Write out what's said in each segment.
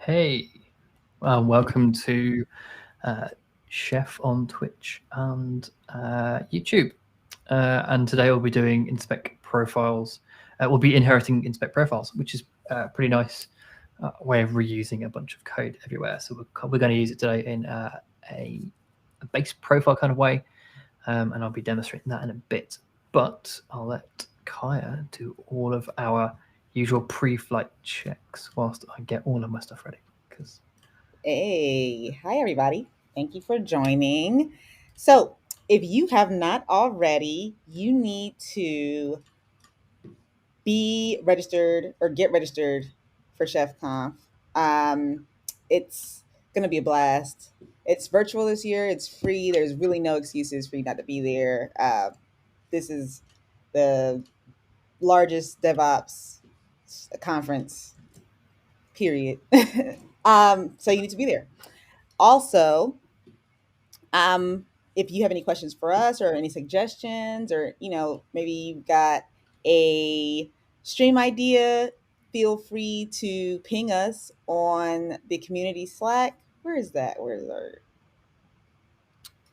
Hey, welcome to Chef on Twitch and YouTube. And today we'll be doing InSpec profiles. We'll be inheriting InSpec profiles, which is a pretty nice way of reusing a bunch of code everywhere. So we're going to use it today in a base profile kind of way, and I'll be demonstrating that in a bit. But I'll let Kaya do all of our usual pre-flight checks whilst I get all of my stuff ready. Hey, hi everybody. Thank you for joining. So, if you have not already, you need to be registered or get registered for ChefConf. It's going to be a blast. It's virtual this year. It's free. There's really no excuses for you not to be there. This is the largest DevOps conference, period. So you need to be there. Also, if you have any questions for us or any suggestions, or maybe you've got a stream idea, feel free to ping us on the community Slack. Where is that? Where's our?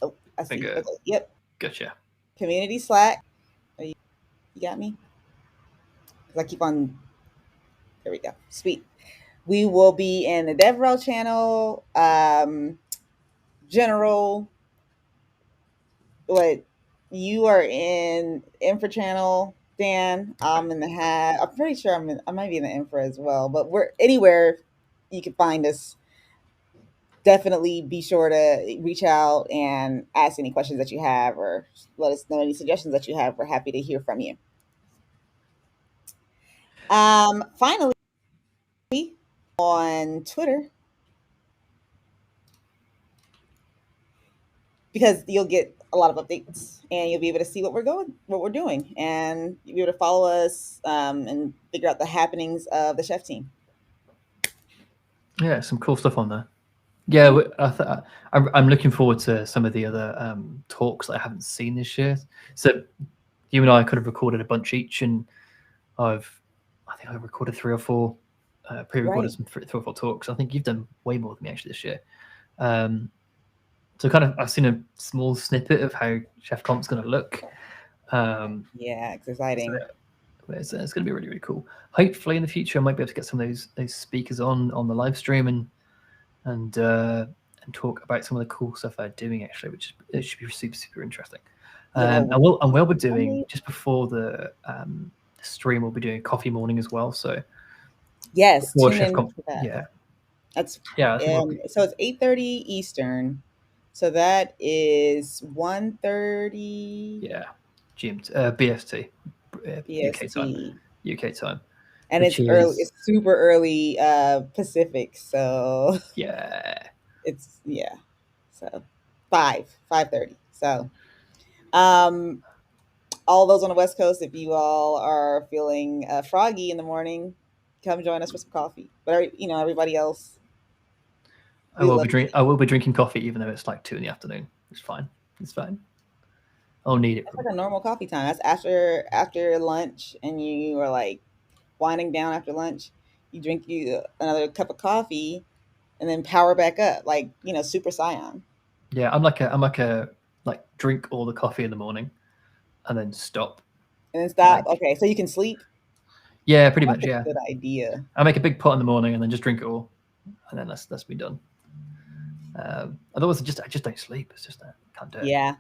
Oh, I see. Okay, yep. Gotcha. Community Slack. You got me? Because I keep on. There we go. Sweet. We will be in the DevRel channel, general. What you are in infra channel, Dan. I'm in the hat. I'm pretty sure I might be in the infra as well. But we're anywhere you can find us. Definitely be sure to reach out and ask any questions that you have, or let us know any suggestions that you have. We're happy to hear from you. Finally, on Twitter, because you'll get a lot of updates and you'll be able to see what we're doing, and you'll be able to follow us and figure out the happenings of the chef team. Yeah, some cool stuff on there. Yeah, I'm looking forward to some of the other talks that I haven't seen this year. So you and I could have recorded a bunch each, and I think I recorded 3 or 4, pre-recorded some 3 or 4 talks. I think you've done way more than me actually this year. So kind of I've seen a small snippet of how Chef Comp's going to look. Yeah, it's exciting. So it's going to be really, really cool. Hopefully in the future I might be able to get some of those speakers on the live stream and talk about some of the cool stuff they're doing actually, which it should be super, super interesting. And we'll be doing just before the stream. We'll be doing a coffee morning as well. So yes, tune in for that. Yeah, that's so it's 8:30 Eastern. So that is 1:30. Yeah, BST, BST. UK time. And it's early. It's super early Pacific. So yeah, it's So 5:30. So all those on the West Coast, if you all are feeling froggy in the morning, come join us for some coffee. But everybody else, I will be drinking coffee even though it's like 2 PM. It's fine. It's fine. I'll need it. That's like a normal coffee time. That's after lunch, and you are like winding down after lunch. You drink another cup of coffee, and then power back up, like Super Saiyan. Yeah, I'm like a drink all the coffee in the morning, and then stop. And then stop. Okay, so you can sleep. Yeah, pretty much. Yeah, good idea. I make a big pot in the morning and then just drink it all, and then let's be done. Otherwise, I just don't sleep. It's just I can't do it. Yeah.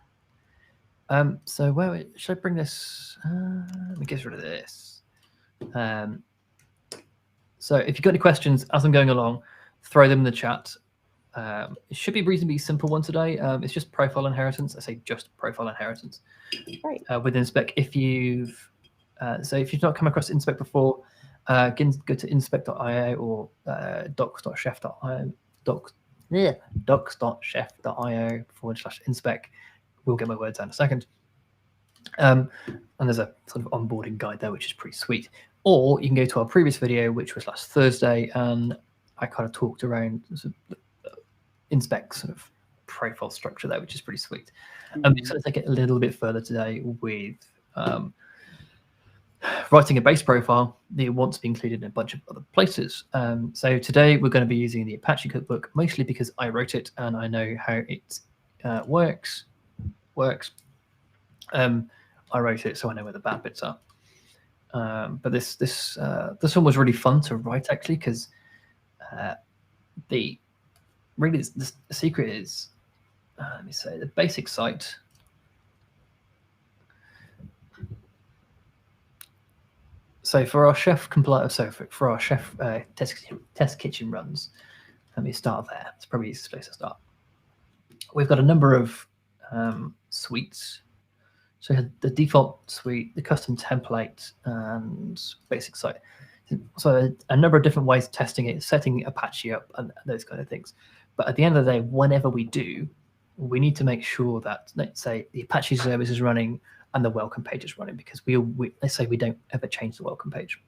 So where should I bring this? Let me get rid of this. So if you've got any questions as I'm going along, throw them in the chat. It should be a reasonably simple one today. It's just profile inheritance. I say just profile inheritance. Right. With InSpec, if you've not come across InSpec before, go to inspec.io or docs.chef.io, docs.chef.io/InSpec. We'll get my words out in a second. And there's a sort of onboarding guide there, which is pretty sweet. Or you can go to our previous video, which was last Thursday, and I kind of talked around InSpec sort of profile structure there, which is pretty sweet. I'm just going to take it a little bit further today with writing a base profile, you want to be included in a bunch of other places. So today we're going to be using the Apache cookbook, mostly because I wrote it and I know how it works. I wrote it, so I know where the bad bits are. But this one was really fun to write, actually, because the secret is, let me say, the basic site. So for our chef compiler, for our chef test kitchen runs, let me start there. It's probably the easiest place to start. We've got a number of suites. So we had the default suite, the custom template, and basic site. So a number of different ways of testing it, setting Apache up, and those kind of things. But at the end of the day, whenever we do, we need to make sure that, let's say, the Apache service is running and the welcome page is running, because let's say we don't ever change the welcome page,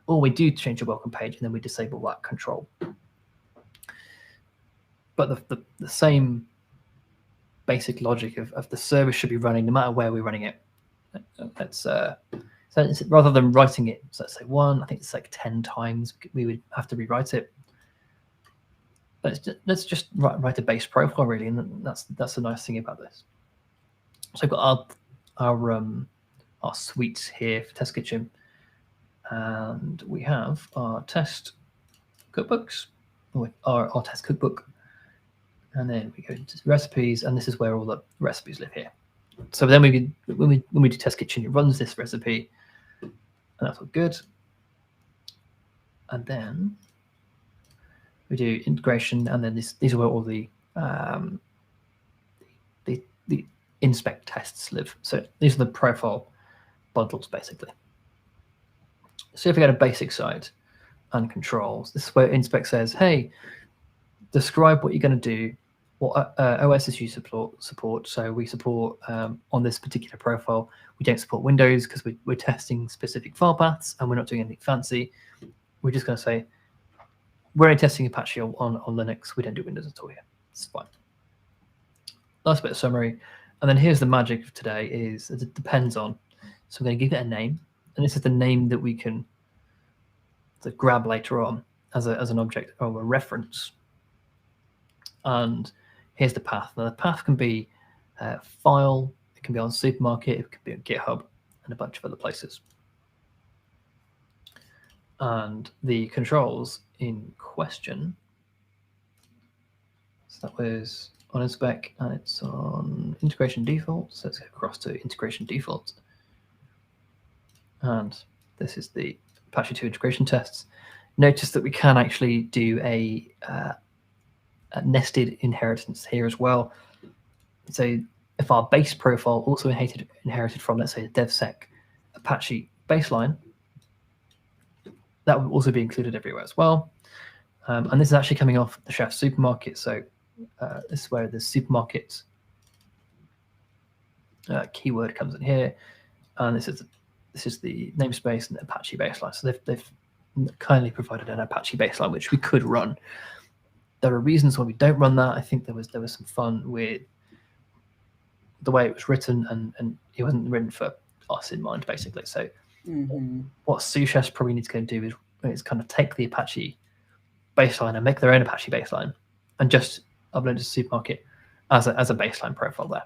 or we do change the welcome page and then we disable that control. But the same basic logic of the service should be running no matter where we're running it. So rather than writing it, so let's say I think it's like 10 times, we would have to rewrite it. Let's just write a base profile, really, and that's the nice thing about this. So I've got our suites here for Test Kitchen, and we have our test cookbooks, our test cookbook, and then we go into recipes, and this is where all the recipes live here. So then when we do Test Kitchen, it runs this recipe, and that's all good. And then we do integration, and then these are where all the InSpec tests live. So these are the profile bundles, basically. So if we go to basic site and controls, this is where InSpec says, hey, describe what you're going to do, what OSs you support. So we support, on this particular profile, we don't support Windows because we're testing specific file paths and we're not doing anything fancy. We're just going to say, we're only testing Apache on Linux. We don't do Windows at all here. It's fine. Last bit of summary. And then here's the magic of today is it depends on. So I'm going to give it a name. And this is the name that we can grab later on as an object or a reference. And here's the path. Now the path can be file, it can be on Supermarket, it can be on GitHub, and a bunch of other places. And the controls in question, so that was on InSpec, and it's on integration default. So let's go across to integration default. And this is the Apache 2 integration tests. Notice that we can actually do a nested inheritance here as well. So if our base profile also inherited from, let's say, the DevSec Apache baseline, that will also be included everywhere as well. And this is actually coming off the Chef Supermarket. So this is where the supermarket keyword comes in here, and this is the namespace and the Apache baseline. So they've kindly provided an Apache baseline which we could run. There are reasons why we don't run that. I think there was some fun with the way it was written, and it wasn't written for us in mind, basically. So what sous chefs probably need to go and do is kind of take the Apache baseline and make their own Apache baseline and just upload it to Supermarket as a baseline profile there,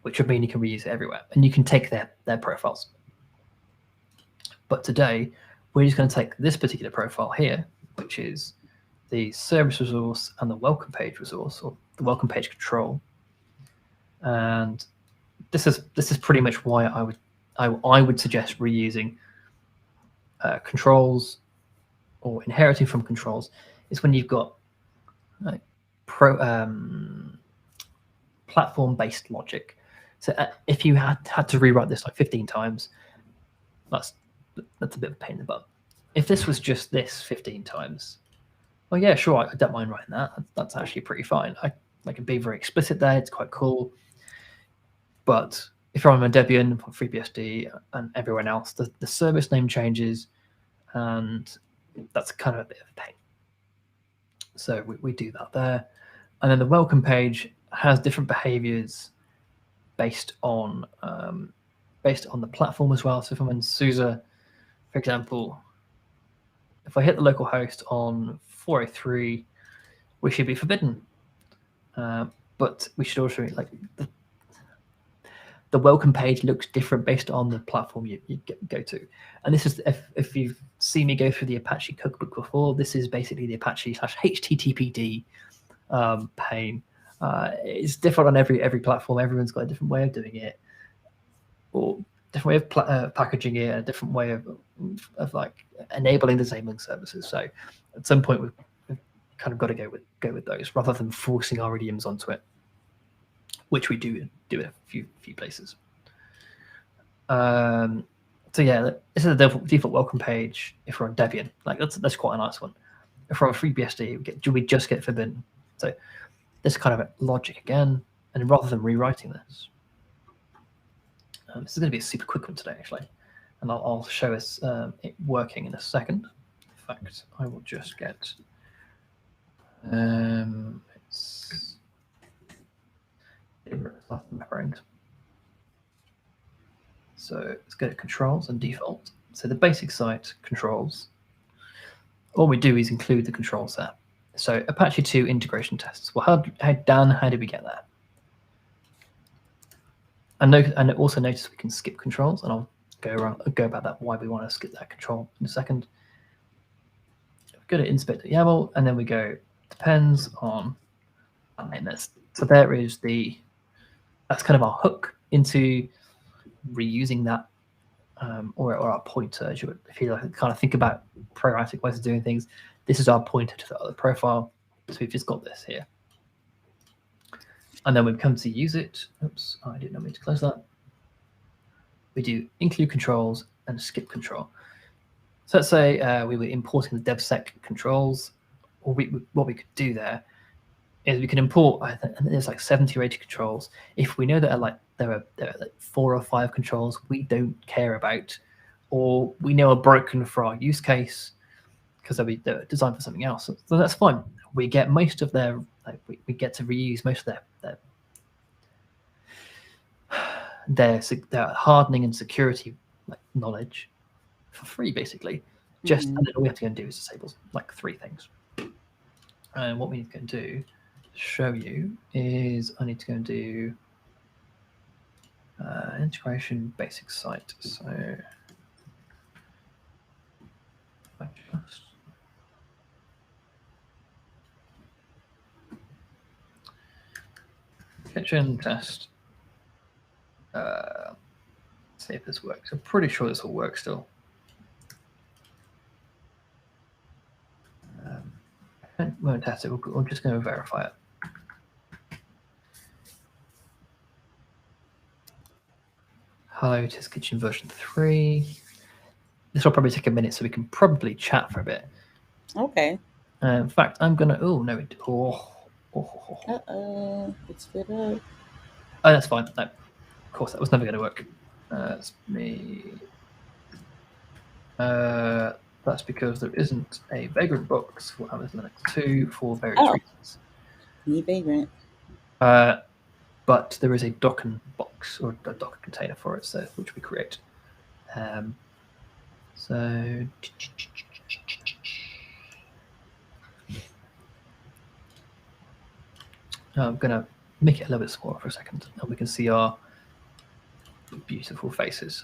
which would mean you can reuse it everywhere and you can take their profiles. But today we're just going to take this particular profile here, which is the service resource and the welcome page resource, or the welcome page control. And this is pretty much why I would suggest reusing controls or inheriting from controls. Is when you've got platform-based logic. So if you had to rewrite this like 15 times, that's a bit of a pain in the butt. If this was just this 15 times, well, yeah, sure, I don't mind writing that. That's actually pretty fine. I can be very explicit there. It's quite cool. But if you're on a Debian, FreeBSD, and everyone else, the service name changes, and that's kind of a bit of a pain. So we do that there. And then the welcome page has different behaviors based on based on the platform as well. So if I'm in SUSE, for example, if I hit the local host on 403, we should be forbidden. But we should also, like, the welcome page looks different based on the platform you go to. And this is, if you've seen me go through the Apache cookbook before, this is basically the Apache /HTTPD pane. It's different on every platform. Everyone's got a different way of doing it, or different way of packaging it, a different way of like enabling disabling services. So at some point we've kind of got to go with those rather than forcing our idioms onto it, which we do in a few places. So yeah, this is the default welcome page. If we're on Debian, like that's quite a nice one. If we're on FreeBSD, we just get forbidden. So this kind of logic again, and rather than rewriting this, this is going to be a super quick one today, actually, and I'll show us it working in a second. In fact, I will just get it's around. So let's go to controls and default. So the basic site controls, all we do is include the controls there. So Apache 2 integration tests. Well, how did we get that? And also notice we can skip controls, and I'll go about that, why we want to skip that control in a second. Go to inspect.yaml, and then we go depends on this. So there is that's kind of our hook into reusing that, or our pointer. If you kind of think about programmatic ways of doing things, this is our pointer to the other profile. So we've just got this here. And then we come to use it. Oops, I did not mean to close that. We do include controls and skip control. So let's say we were importing the devsec controls, or what we could do there is we can import, I think there's like 70 or 80 controls. If we know that there are like 4 or 5 controls we don't care about, or we know are broken for our use case because they're designed for something else, so that's fine. We get most of their, we get to reuse most of their hardening and security knowledge for free, basically. Just and then all we have to go and do is disable like 3 things. And what we need to go and do to show you is I need to go and do integration basic site. So I just kitchen test. See if this works. I'm pretty sure this will work still. We won't test it. We're just going to verify it. Hello, test kitchen version 3. This will probably take a minute, so we can probably chat for a bit. Okay. In fact, I'm gonna. Oh no! It's fit up. Oh, that's fine. No, of course, that was never going to work. That's me. That's because there isn't a Vagrant box for Amazon Linux 2 for various reasons. Need Vagrant. But there is a Docker box or a Docker container for it, so which we create. So I'm going to make it a little bit smaller for a second, and we can see our beautiful faces,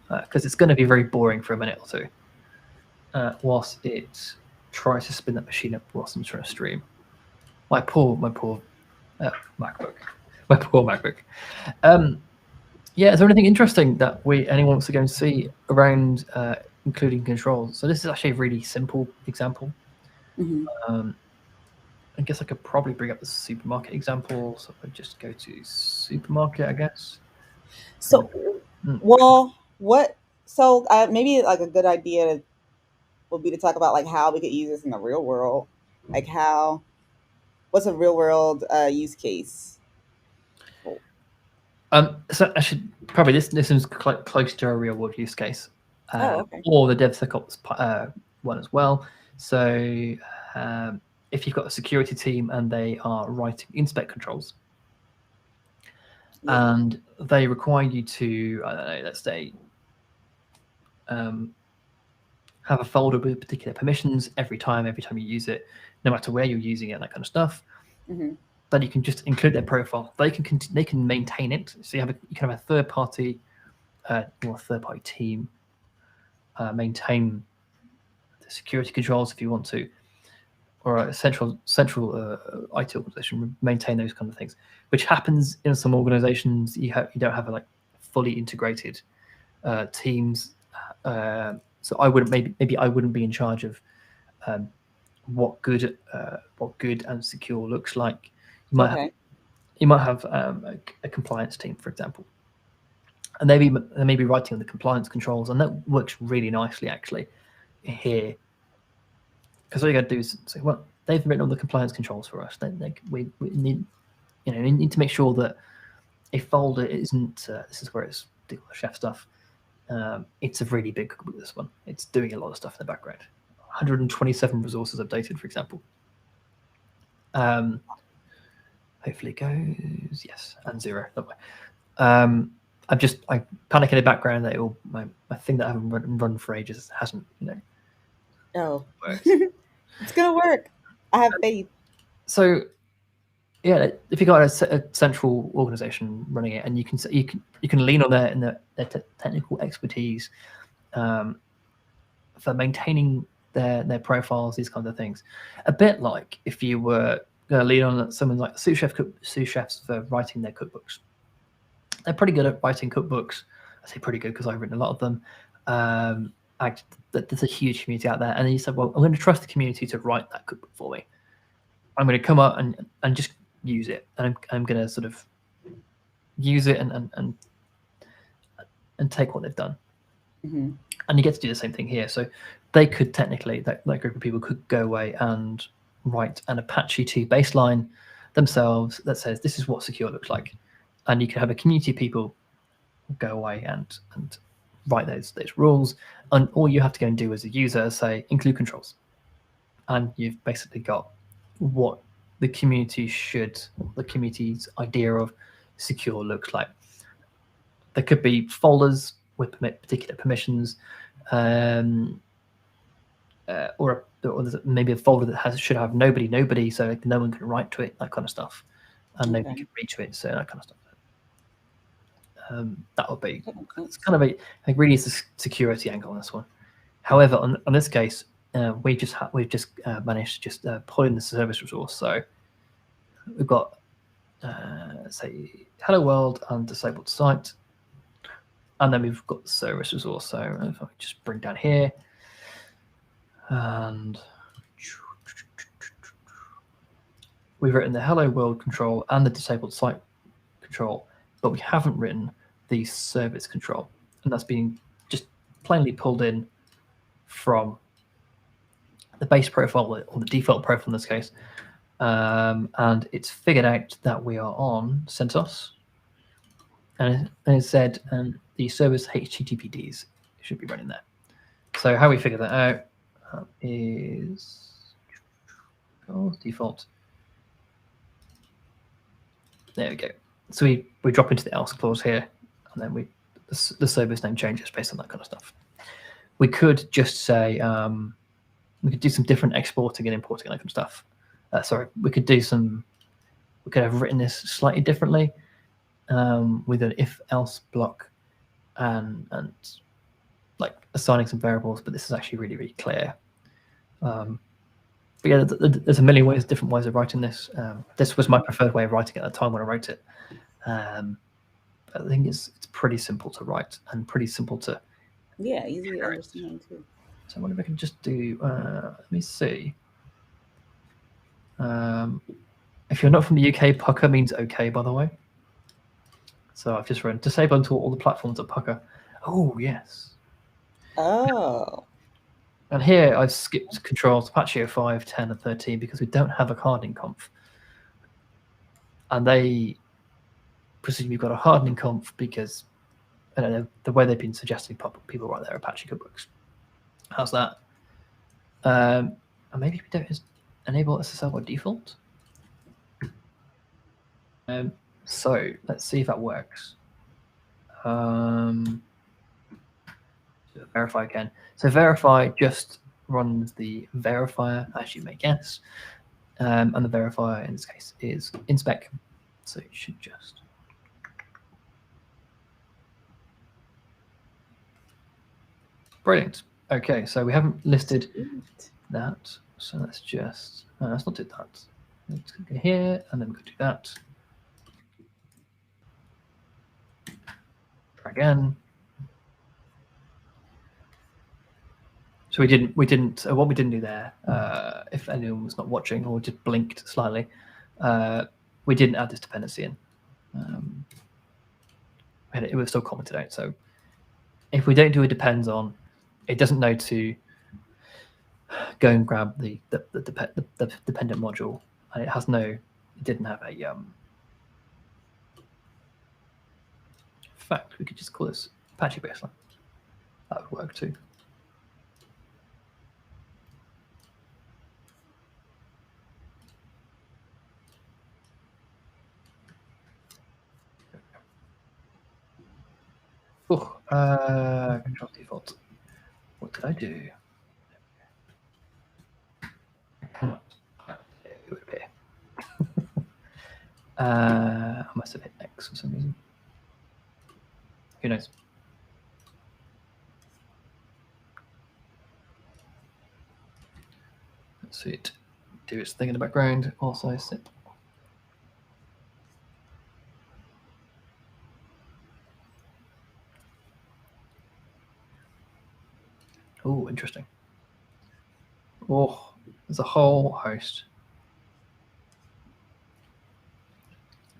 because it's going to be very boring for a minute or two whilst it tries to spin that machine up whilst I'm trying to stream. My poor MacBook. My poor MacBook. Yeah, is there anything interesting that anyone wants to go and see around including controls? So this is actually a really simple example. I guess I could probably bring up the supermarket example. So if I just go to supermarket, I guess. So, well, so maybe like a good idea would be to talk about like how we could use this in the real world. Like what's a real world use case? So I should probably this is quite close to a real world use case, okay. or the DevSecOps one as well. So if you've got a security team and they are writing InSpec controls, Yeah. and they require you to, I don't know, let's say, have a folder with particular permissions every time you use it, no matter where you're using it, that kind of stuff. Mm-hmm. Then you can just include their profile. They can maintain it. So you can have a third party team maintain the security controls if you want to, or a central IT organization maintain those kind of things. Which happens in some organizations. You don't have like fully integrated teams. So I wouldn't maybe I wouldn't be in charge of what good and secure looks like. Okay. You might have a compliance team, for example, and they may be writing on the compliance controls, and that works really nicely actually here, because all you got to do is say, well, they've written all the compliance controls for us. We need we need to make sure that a folder isn't. This is where it's chef stuff. It's a really big cookbook. This one, it's doing a lot of stuff in the background. 127 resources updated, for example. Hopefully it goes yes, and 0. I panic in the background that my thing that I haven't run for ages hasn't Oh, worked. it's gonna work. I have faith. So yeah, if you've got a central organization running it, and you can lean on their technical expertise for maintaining their profiles, these kinds of things. A bit like if you were going to lean on someone like sous chefs for writing their cookbooks. They're pretty good at writing cookbooks. I say pretty good because I've written a lot of them. There's a huge community out there, and then you said, well, I'm going to trust the community to write that cookbook for me. I'm going to come up and just use it, and I'm going to sort of use it and take what they've done. Mm-hmm. And you get to do the same thing here. So they could technically, that group of people could go away and write an Apache 2 baseline themselves that says this is what secure looks like, and you can have a community of people go away and write those rules, and all you have to go and do as a user is say include controls, and you've basically got what the community's idea of secure looks like. There could be folders with particular permissions, or maybe a folder that should have nobody, so no one can write to it, that kind of stuff, and nobody can read to it, so that kind of stuff. That would be, it's kind of a really is a security angle on this one. However, on this case, we've just managed to just pull in the service resource. So we've got say hello world and disabled site, and then we've got the service resource. So if I just bring down here, and we've written the hello world control and the disabled site control, but we haven't written the service control, and that's being just plainly pulled in from the base profile, or the default profile in this case, and it's figured out that we are on CentOS, and it said the service HTTPDs should be running there. So how we figure that out is default. There we go. So we drop into the else clause here, and then the service name changes based on that kind of stuff. We could just say we could do some different exporting and importing and that kind of stuff. Sorry, we could have written this slightly differently with an if-else block and like assigning some variables, but this is actually really, really clear. But yeah, there's a million different ways of writing this. This was my preferred way of writing it at the time when I wrote it. I think it's pretty simple to write and pretty simple to easy to understand too. So I wonder if I can just do. Let me see. If you're not from the UK, Pucker means okay, by the way. So I've just run disable until all the platforms are Pucker. Oh yes. Oh. And here I've skipped controls Apache 5, 10, and 13 because we don't have a hardening conf. And they presume you've got a hardening conf because I don't know the way they've been suggesting people write their Apache cookbooks. How's that? And maybe we don't enable SSL by default. So let's see if that works. Verify again. So verify just runs the verifier, as you may guess, and the verifier in this case is InSpec. So you should just brilliant. Okay, so we haven't listed that. So let's just let's not do that. Let's go here and then we could do that. Try again. So we didn't. What we didn't do there, if anyone was not watching or just blinked slightly, we didn't add this dependency in. And it was still commented out. So if we don't do a depends on, it doesn't know to go and grab the dependent module, and it has no. It didn't have a. In fact, we could just call this Apache baseline. That would work too. Control default. What did I do? It would appear. I must have hit X for some reason. Who knows? Let's see it do its thing in the background. Also sit. Oh, interesting. Oh, there's a whole host.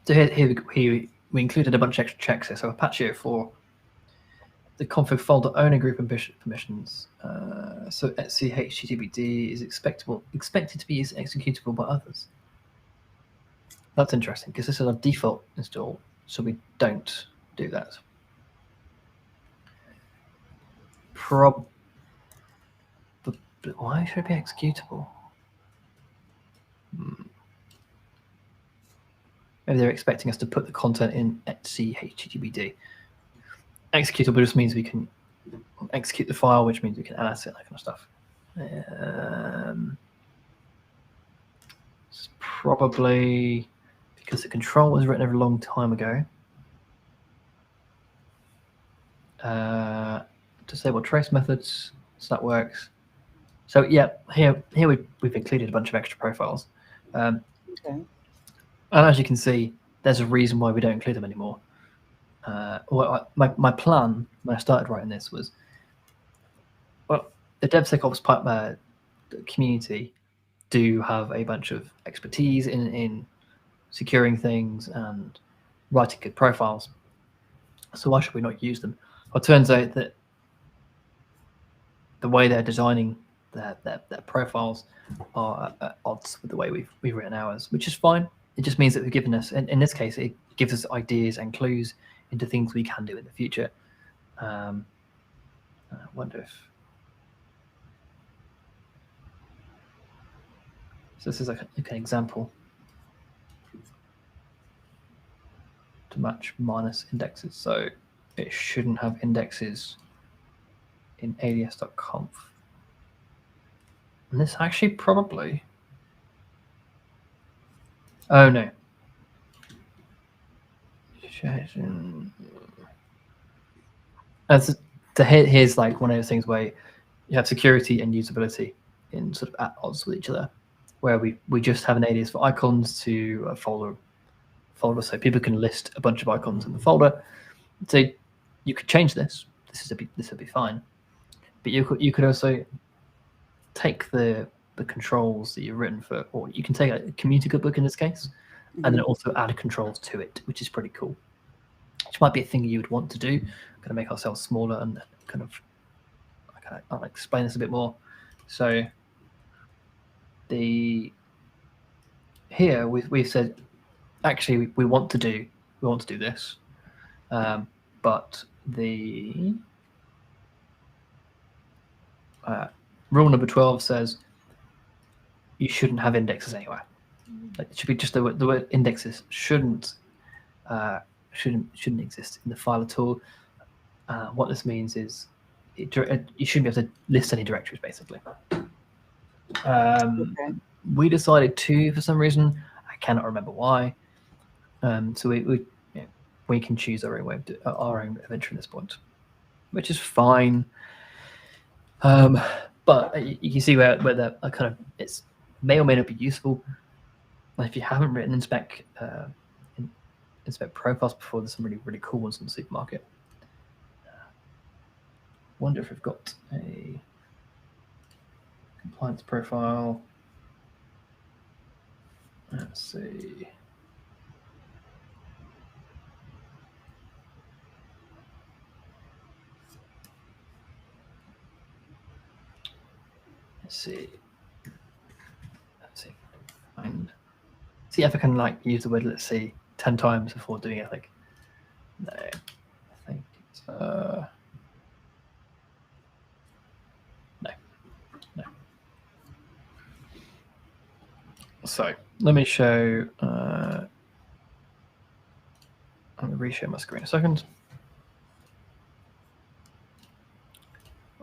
So here we included a bunch of extra checks here. So Apache for the config folder owner group and permissions. So etc httpd is expected to be executable by others. That's interesting because this is a default install, so we don't do that. Why should it be executable? Maybe they're expecting us to put the content in etc httpd. Executable just means we can execute the file, which means we can edit it, that kind of stuff. It's probably because the control was written a long time ago. Disable trace methods, so that works. So yeah, here we've included a bunch of extra profiles. Okay. And as you can see, there's a reason why we don't include them anymore. Well, my plan when I started writing this was, well, the DevSecOps community do have a bunch of expertise in securing things and writing good profiles. So why should we not use them? Well, it turns out that the way they're designing their profiles are at odds with the way we've written ours, which is fine. It just means that they've given us, in this case, it gives us ideas and clues into things we can do in the future. I wonder if... So this is like an example to match minus indexes. So it shouldn't have indexes in alias.conf. And this actually probably... Oh, no. Here's like one of those things where you have security and usability in sort of at odds with each other, where we just have an alias for icons to a folder, so people can list a bunch of icons in the folder. So you could change this. This would be fine, but you could also take the controls that you've written for, or you can take a community book in this case, and then also add controls to it, which is pretty cool. Which might be a thing you would want to do. Going to make ourselves smaller and kind of. I'll explain this a bit more. So here we've said actually we want to do this, but the rule number 12 says you shouldn't have indexes anywhere. It should be just the word indexes shouldn't shouldn't exist in the file at all. What this means is you shouldn't be able to list any directories, basically. Okay. We decided to, for some reason. I cannot remember why. So we can choose our own way of our own inventory at this point, which is fine. But you can see where the kind of it's may or may not be useful. If you haven't written InSpec profiles before, there's some really cool ones in the supermarket. Wonder if we've got a compliance profile. Let's see. Let's see. See if I can use the word "let's see" 10 times before doing it. No, I think it's no. So let me show. I'm going to reshare my screen a second,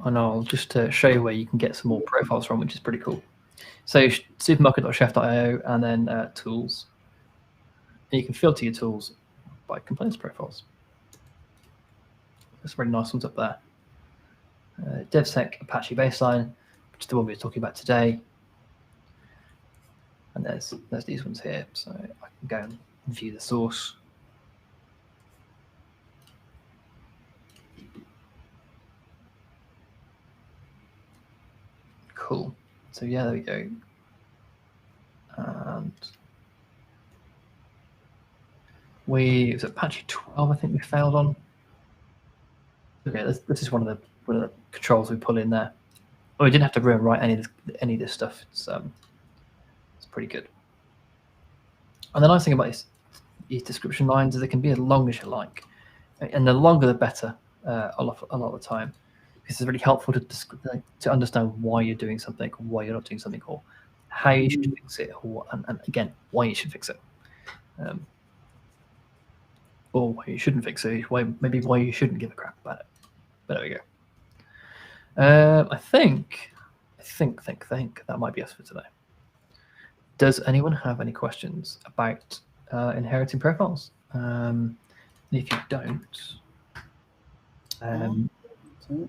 and I'll just show you where you can get some more profiles from, which is pretty cool. So supermarket.chef.io and then tools. And you can filter your tools by compliance profiles. There's some really nice ones up there. DevSec Apache Baseline, which is the one we were talking about today. And there's these ones here, so I can go and view the source. Cool. So yeah, there we go. And it was Apache 12, I think we failed on. Okay, this is one of the controls we pull in there. Oh, we didn't have to rewrite any of this stuff. It's pretty good. And the nice thing about these description lines is they can be as long as you like, and the longer the better. A lot of the time, because it's really helpful to understand why you're doing something, or why you're not doing something, or how you should fix it, and again why you should fix it, or why you shouldn't fix it. Maybe why you shouldn't give a crap about it. But there we go. I think that might be us for today. Does anyone have any questions about inheriting profiles? If you don't, don't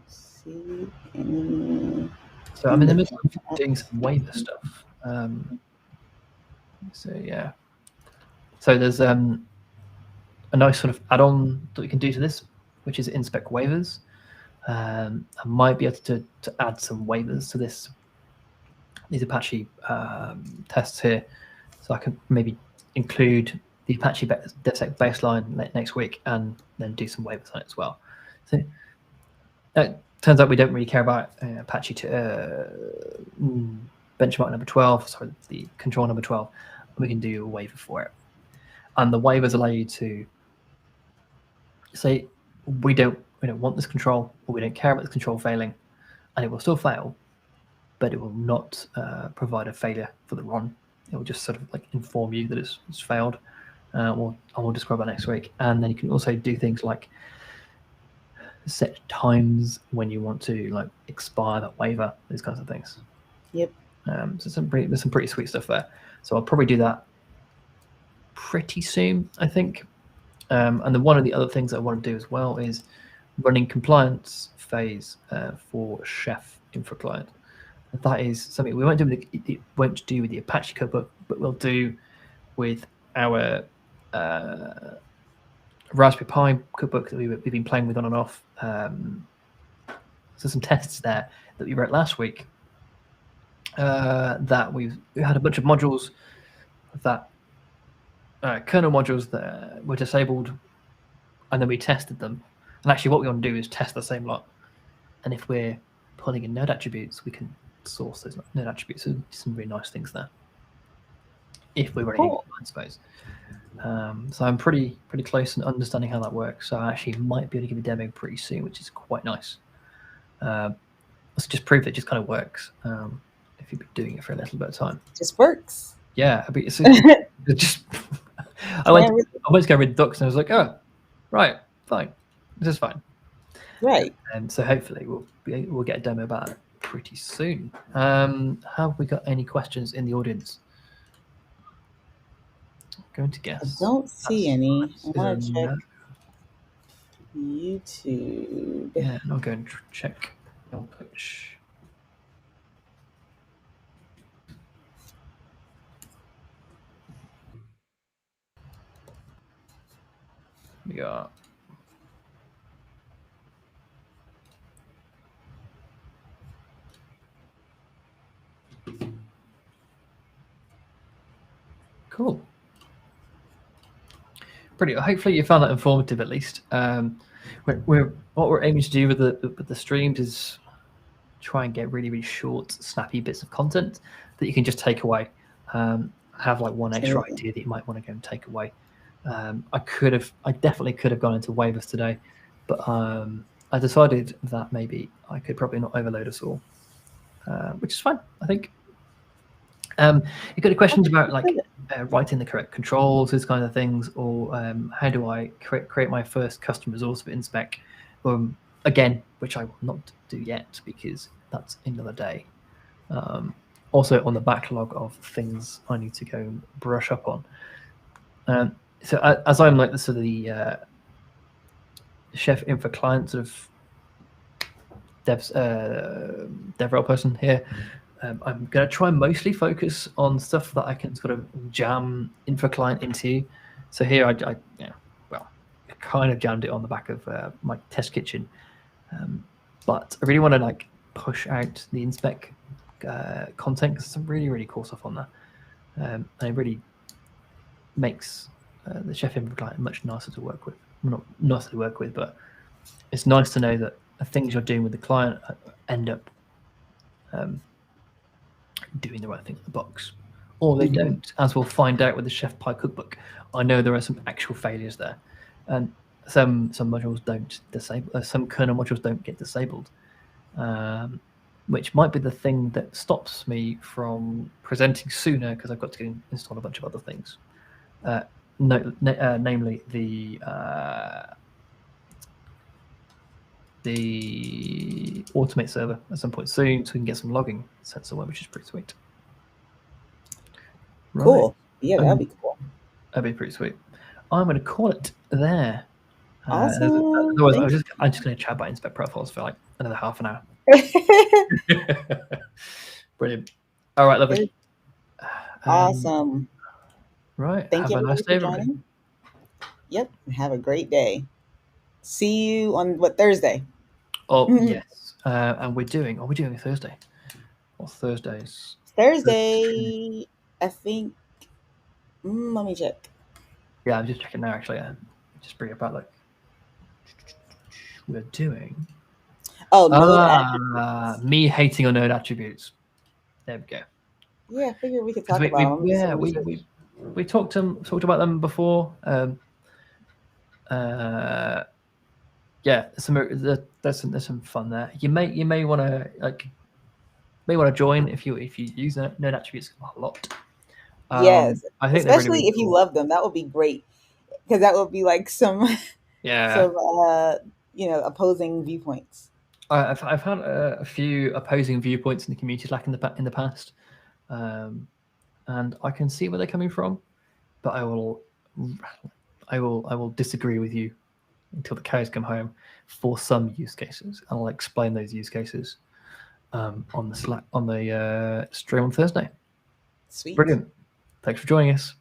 see any. So I'm in the middle of doing some waiver stuff. So yeah. So there's a nice sort of add-on that we can do to this, which is InSpec waivers. I might be able to add some waivers to these Apache tests here. So I can maybe include the Apache DevSec baseline next week and then do some waivers on it as well. So it turns out we don't really care about Apache benchmark number 12, sorry, the control number 12. We can do a waiver for it. And the waivers allow you to say, we don't want this control, or we don't care about this control failing, and it will still fail, but it will not provide a failure for the run. It will just sort of inform you that it's failed. I will describe that next week. And then you can also do things like set times when you want to expire that waiver, these kinds of things. Yep. So there's some pretty sweet stuff there. So I'll probably do that pretty soon, I think. And then one of the other things I want to do as well is running compliance phase for Chef Infra Client. That is something we won't do with the Apache cookbook, but we'll do with our Raspberry Pi cookbook that we've been playing with on and off. So some tests there that we wrote last week. That we had a bunch of modules that kernel modules that were disabled, and then we tested them. And actually, what we want to do is test the same lot. And if we're pulling in node attributes, we can source those node attributes. So some really nice things there. If we're running compliance phase. So I'm pretty close in understanding how that works. So I actually might be able to give a demo pretty soon, which is quite nice. Let's just prove that it just kind of works. If you've been doing it for a little bit of time, Just works. Yeah, it's just I went to go read docs and I was like, oh, right, fine, this is fine. Right. And so hopefully we'll get a demo about it pretty soon. Have we got any questions in the audience? I'm going to guess. I don't see any. I Is want to check no. YouTube. Yeah, and I'll go and check on Twitch. We got cool. Pretty. Hopefully you found that informative at least. What we're aiming to do with the streams is try and get really short, snappy bits of content that you can just take away. Have like one extra idea that you might want to go and take away. I definitely could have gone into waivers today, but I decided that maybe I could probably not overload us all, which is fine, I think. You got any questions about like writing the correct controls, those kind of things, or how do I create my first custom resource for InSpec? Again, which I will not do yet because that's another day. Also on the backlog of things I need to go and brush up on. So as I'm like the sort of the chef info client sort of DevRel person here, I'm going to try and mostly focus on stuff that I can sort of jam info client into. So here I kind of jammed it on the back of my test kitchen, but I really want to like push out the InSpec content because some really cool stuff on there, and it really makes the chef info client much nicer to work with. Not nicer to work with, but it's nice to know that the things you're doing with the client end up doing the right thing in the box, or they don't, as we'll find out with the Chef Pie cookbook. I know there are some actual failures there, and some modules don't disable, some kernel modules don't get disabled, which might be the thing that stops me from presenting sooner because I've got to install a bunch of other things, namely the automate server at some point soon, so we can get some logging set somewhere, which is pretty sweet. Right. Cool. Yeah, that'd be cool. That'd be pretty sweet. I'm going to call it there. Awesome. Otherwise, I'm just going to chat about InSpec profiles for like another half an hour. Brilliant. All right, lovely. Awesome. Right. Thank you a nice day, everybody. Yep. Have a great day. See you on Thursday? Oh yes. And we're doing a Thursday. Or Thursdays? Thursday, I think. Let me check. Yeah, I'm just checking now. Actually, just bring it back. Like we're doing. Oh, node attributes. Me hating on node attributes. There we go. Yeah, I figured we could talk about them. Yeah, we talked about them before. Yeah, there's some fun there. You may want to join if you use node attributes a lot. Yes, I think especially really if you love them, that would be great because that would be like some opposing viewpoints. I've had a few opposing viewpoints in the community Slack in the past, and I can see where they're coming from, but I will disagree with you until the cows come home for some use cases, and I'll explain those use cases on the stream on Thursday. Sweet. Brilliant. Thanks for joining us.